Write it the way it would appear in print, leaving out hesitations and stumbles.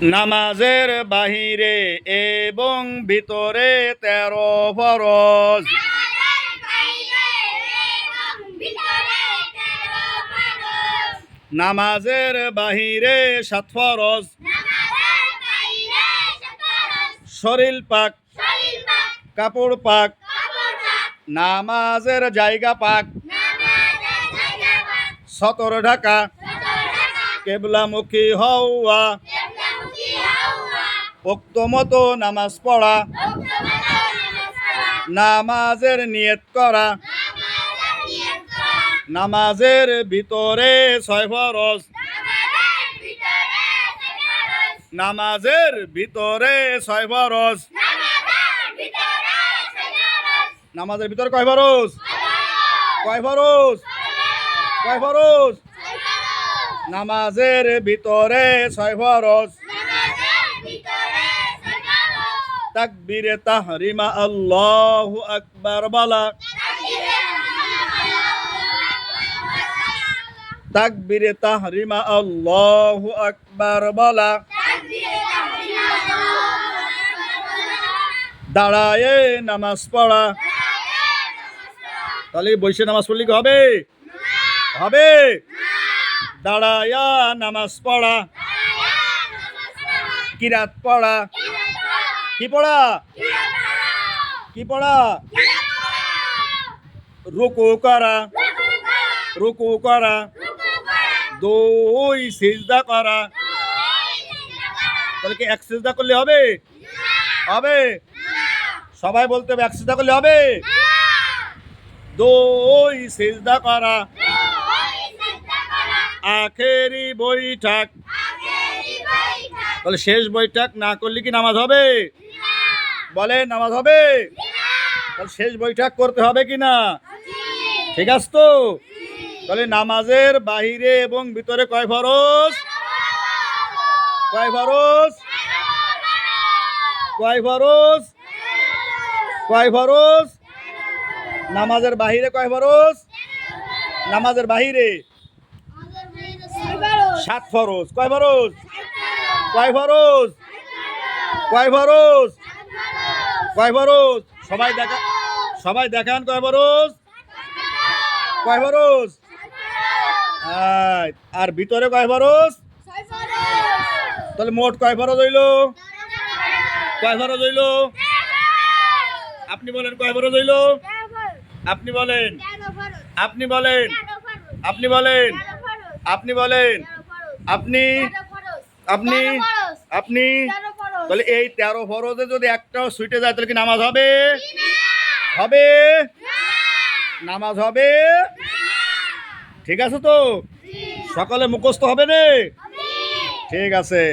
নামাজের বাহিরে এবং ভিতরে 13 ফরজ। নামাজের বাহিরে 7 ফরজ। শরীর পাক, কাপড় পাক, নামাজের জায়গা পাক, সতর ঢাকা, কেবলামুখী হওয়া, উক্ত মতো নামাজ পড়া, নামাজের নিয়ত করা। নামাজের ভিতরে 6 ফরজ। নামাজের ভিতরে 6 ফরজ। নামাজের ভিতরে কয় ফরজ? কয় ফরজ? কয় ফরজ? নামাজের ভিতরে 6 ফরজ। তাকবীরে তাহরিমা আল্লাহু আকবার বলা। তাকবীরে তাহরিমা আল্লাহু আকবার বলা। দাঁড়ায়ে নামাজ পড়া। তাহলে বসে নামাজ পড়লে কি হবে? হবে? দাঁড়ায়া নামাজ পড়া, কিরাত পড়া। কি পড়া? কি পড়া? রুকু করা, রুকু করা, 2 সিজদা করা। তাহলে কি 1 সিজদা করলে হবে? হবে? সবাই বলতে হবে 1 সিজদা করলে হবে? 2 সিজদা করা। আখেরি বৈঠক। তাহলে শেষ বৈঠক না করলে কি নামাজ হবে? বলে নামাজ হবে? তাহলে শেষ বৈঠক করতে হবে কি না? ঠিক আছে তো? তাহলে নামাজের বাহিরে এবং ভিতরে কয় ফরজ? কয় ফরজ? কয় ফরজ? কয় ফরজ? নামাজের বাহিরে কয় ফরজ? নামাজের বাহিরে 7 ফরজ। কয় ফরজ? কয় ফরজ? কয় ফরজ? কয় ফরজ? সবাই দেখান কয় ফরজ? কয় ফরজ? আর ভিতরে কয় ফরজ? তাহলে মোট কয় ফরজ হইল? কয় ফরজ হইল? আপনি বলেন কয় ফরজ হইল? আপনি বলেন, আপনি বলেন, আপনি বলেন, আপনি বলেন, আপনি আপনি আপনি তাহলে এই 13 ফরজে যদি একটাও ছুটে যায় তাহলে কি নামাজ হবে? হবে? নামাজ হবে? ঠিক আছে তো? সকালে মুখস্থ হবে না? ঠিক আছে।